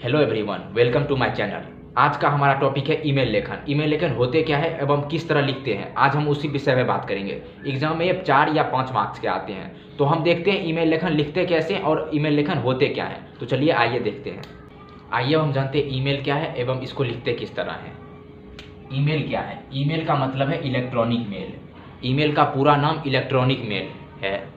Hello everyone, welcome to my channel. आज का हमारा टॉपिक है ईमेल लेखन। ईमेल लेखन होते क्या है एवं किस तरह लिखते हैं, आज हम उसी विषय में बात करेंगे। एग्जाम में ये 4 या 5 मार्क्स के आते हैं, तो हम देखते हैं ईमेल लेखन लिखते कैसे और ईमेल लेखन होते क्या है। तो चलिए आइए देखते हैं। आइए हम जानते हैं ईमेल क्या है एवं इसको लिखते किस तरह है। ईमेल क्या है? ईमेल का मतलब है इलेक्ट्रॉनिक मेल। ईमेल का पूरा नाम इलेक्ट्रॉनिक मेल है।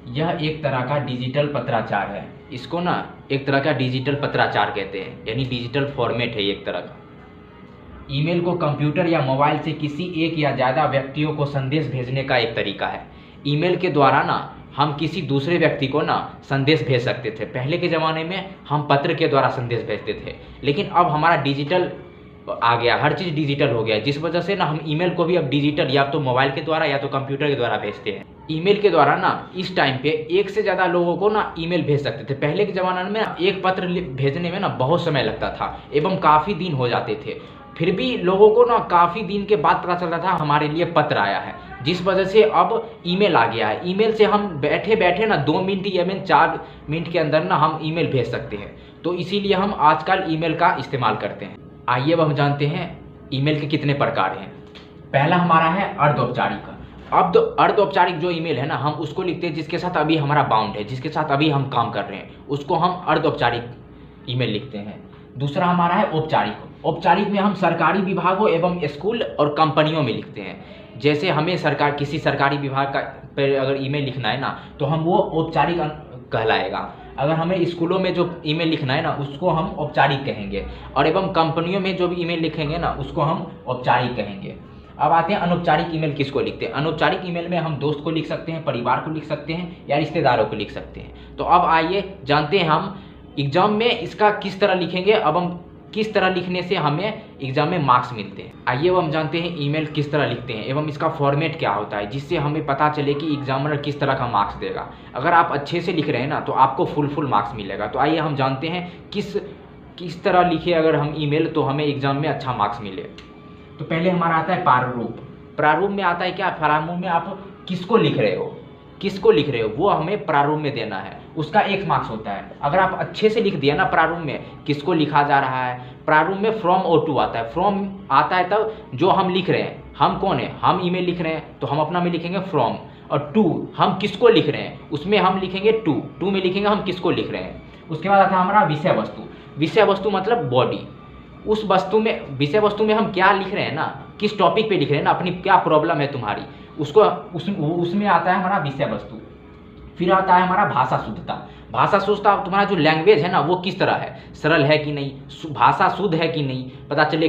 यह एक तरह का डिजिटल पत्राचार है। इसको ना एक तरह का डिजिटल पत्राचार कहते हैं, यानी डिजिटल फॉर्मेट है एक तरह का। ईमेल को कंप्यूटर या मोबाइल से किसी एक या ज़्यादा व्यक्तियों को संदेश भेजने का एक तरीका है। ईमेल के द्वारा ना हम किसी दूसरे व्यक्ति को ना संदेश भेज सकते थे। पहले के ज़माने में हम पत्र के द्वारा संदेश भेजते थे, लेकिन अब हमारा डिजिटल आ गया, हर चीज़ डिजिटल हो गया, जिस वजह से ना हम ईमेल को भी अब डिजिटल या तो मोबाइल के द्वारा या तो कंप्यूटर के द्वारा भेजते हैं। ईमेल के द्वारा ना इस टाइम पे एक से ज़्यादा लोगों को ना ईमेल भेज सकते थे। पहले के ज़माने में एक पत्र भेजने में ना बहुत समय लगता था एवं काफ़ी दिन हो जाते थे। फिर भी लोगों को ना काफ़ी दिन के बाद पता चलता था हमारे लिए पत्र आया है, जिस वजह से अब ईमेल आ गया है। ईमेल से हम बैठे बैठे ना 2 मिनट या 4 मिनट के अंदर ना हम ईमेल भेज सकते हैं। तो इसीलिए हम आजकल ईमेल का इस्तेमाल करते हैं। आइए अब हम जानते हैं ईमेल के कितने प्रकार हैं। पहला हमारा है अर्धौपचारिक। अब अर्धौपचारिक जो ईमेल है ना, हम उसको लिखते हैं जिसके साथ अभी हमारा बाउंड है, जिसके साथ अभी हम काम कर रहे हैं, उसको हम अर्धौपचारिक ईमेल लिखते हैं। दूसरा हमारा है औपचारिक। औपचारिक में हम सरकारी विभागों एवं स्कूल और कंपनियों में लिखते हैं। जैसे हमें किसी सरकारी विभाग का पर अगर ईमेल लिखना है ना, तो हम वो औपचारिक कहलाएगा। अगर हमें स्कूलों में जो ईमेल लिखना है ना, उसको हम औपचारिक कहेंगे, और एवं कंपनियों में जो भी ईमेल लिखेंगे ना, उसको हम औपचारिक कहेंगे। अब आते हैं अनौपचारिक ईमेल किसको लिखते हैं। अनौपचारिक ईमेल में हम दोस्त को लिख सकते हैं, परिवार को लिख सकते हैं या रिश्तेदारों को लिख सकते हैं। तो अब आइए जानते हैं हम एग्जाम में इसका किस तरह लिखेंगे, अब हम किस तरह लिखने से हमें एग्जाम में मार्क्स मिलते हैं। आइए अब हम जानते हैं ईमेल किस तरह लिखते हैं एवं इसका फॉर्मेट क्या होता है, जिससे हमें पता चले कि एग्जामिनर किस तरह का मार्क्स देगा। अगर आप अच्छे से लिख रहे हैं ना, तो आपको फुल मार्क्स मिलेगा। तो आइए हम जानते हैं किस तरह लिखे अगर हम ईमेल, तो हमें एग्जाम में अच्छा मार्क्स मिले। तो पहले हमारा आता है प्रारूप। प्रारूप में आता है क्या? प्रारूप में आप किसको लिख रहे हो वो हमें प्रारूप में देना है, उसका 1 मार्क्स होता है। अगर आप अच्छे से लिख दिया ना प्रारूप में किसको लिखा जा रहा है। प्रारूप में फ्रॉम और टू आता है। फ्रॉम आता है तब जो हम लिख रहे हैं, हम कौन है, हम ईमेल लिख रहे हैं, तो हम अपना में लिखेंगे फ्रॉम। और टू हम किसको लिख रहे हैं, उसमें हम लिखेंगे टू में लिखेंगे हम किसको लिख रहे हैं। उसके बाद आता है हमारा विषय वस्तु। विषय वस्तु मतलब बॉडी। उस वस्तु में, विषय वस्तु में हम क्या लिख रहे हैं ना, किस टॉपिक पे लिख रहे हैं ना, अपनी क्या प्रॉब्लम है तुम्हारी, उसको उसमें आता है हमारा विषय वस्तु। फिर आता है हमारा भाषा शुद्धता। भाषा शुद्धता तुम्हारा जो लैंग्वेज है ना, वो किस तरह है, सरल है कि नहीं, भाषा शुद्ध है कि नहीं। पता चले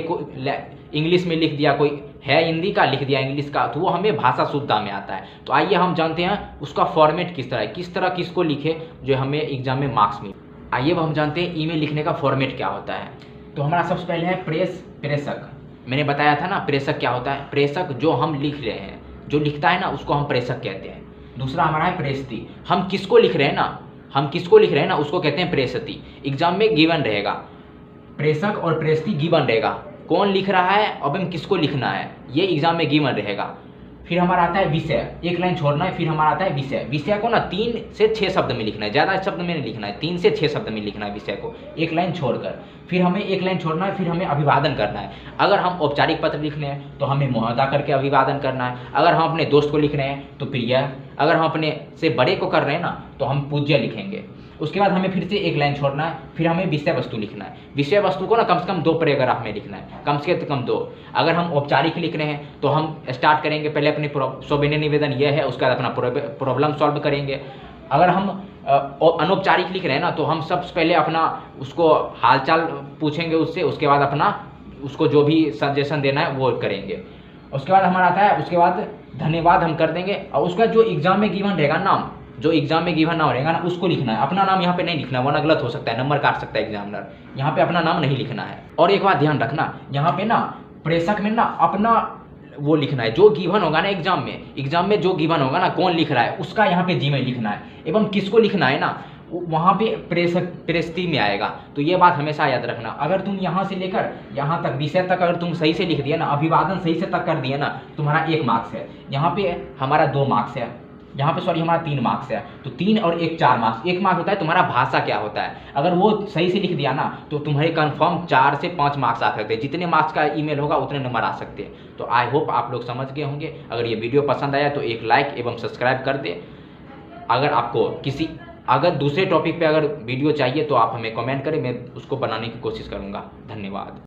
इंग्लिश में लिख दिया, कोई है हिंदी का लिख दिया इंग्लिश का, तो वो हमें भाषा शुद्धता में आता है। तो आइए हम जानते हैं उसका फॉर्मेट किस तरह है, किस तरह किसको लिखे जो हमें एग्जाम में मार्क्स मिले। आइए अब हम जानते हैं ईमेल लिखने का फॉर्मेट क्या होता है। तो हमारा सबसे पहले है प्रेषक। मैंने बताया था ना प्रेषक क्या होता है। प्रेषक जो हम लिख रहे हैं, जो लिखता है ना, उसको हम प्रेषक कहते हैं। दूसरा हमारा है प्रेषती। हम किसको लिख रहे हैं ना, उसको कहते हैं प्रेषती। एग्जाम में गिवन रहेगा, प्रेषक और प्रेषती गिवन रहेगा, कौन लिख रहा है अब हम किसको लिखना है, ये एग्जाम में गिवन रहेगा। फिर हमारा आता है विषय, 1 लाइन छोड़ना है। फिर हमारा आता है विषय। विषय को ना 3 से 6 शब्द में लिखना है, ज़्यादा शब्द में नहीं लिखना है, 3 से 6 शब्द में लिखना है विषय को, 1 लाइन छोड़कर। फिर हमें 1 लाइन छोड़ना है, फिर हमें अभिवादन करना है। अगर हम औपचारिक पत्र लिख रहे हैं तो हमें महोदय करके अभिवादन करना है। अगर हम अपने दोस्त को लिख रहे हैं तो प्रिय। अगर हम अपने से बड़े को कर रहे हैं ना, तो हम पूज्य लिखेंगे। उसके बाद हमें फिर से 1 लाइन छोड़ना है, फिर हमें विषय वस्तु लिखना है। विषय वस्तु को ना कम से कम 2 पैराग्राफ में लिखना है, कम से कम 2। अगर हम औपचारिक लिख रहे हैं तो हम स्टार्ट करेंगे, पहले अपनी सविनय निवेदन यह है, उसके बाद अपना प्रॉब्लम सॉल्व करेंगे। अगर हम अनौपचारिक लिख रहे हैं ना, तो हम सबसे पहले अपना उसको हालचाल पूछेंगे उससे, उसके बाद अपना उसको जो भी सजेशन देना है वो करेंगे। उसके बाद हमारा आता है, उसके बाद धन्यवाद हम कर देंगे। और उसका जो एग्जाम में गिवन रहेगा नाम, जो एग्जाम में गिवन नाम रहेगा ना, उसको लिखना है। अपना नाम यहाँ पे नहीं लिखना, वरना गलत हो सकता है, नंबर काट सकता है एग्जामिनर। यहाँ पे अपना नाम नहीं लिखना है। और एक बात ध्यान रखना, यहाँ पे ना प्रेषक में ना अपना वो लिखना है, जो गिवन होगा ना एग्जाम में जो गिवन होगा ना, कौन लिख रहा है उसका यहाँ पे जी में लिखना है। एवं किसको लिखना है ना, वहाँ पे प्रेषती में आएगा। तो ये बात हमेशा याद रखना। अगर तुम यहाँ से लेकर यहाँ तक विषय तक अगर तुम सही से लिख दिया ना, अभिवादन सही से तक कर दिया ना, तुम्हारा 1 मार्क्स है। यहाँ पे हमारा 2 मार्क्स है। यहाँ पे सॉरी हमारा 3 मार्क्स है, तो 3 और 1 4 मार्क्स। 1 मार्क्स होता है तुम्हारा भाषा क्या होता है, अगर वो सही से लिख दिया ना तो तुम्हारे कंफर्म 4 से 5 मार्क्स आ सकते हैं। जितने मार्क्स का ईमेल होगा उतने नंबर आ सकते हैं। तो आई होप आप लोग समझ गए होंगे। अगर ये वीडियो पसंद आया तो एक लाइक एवं सब्सक्राइब कर दे। अगर दूसरे टॉपिक पे अगर वीडियो चाहिए तो आप हमें कमेंट करें, मैं उसको बनाने की कोशिश करूँगा। धन्यवाद।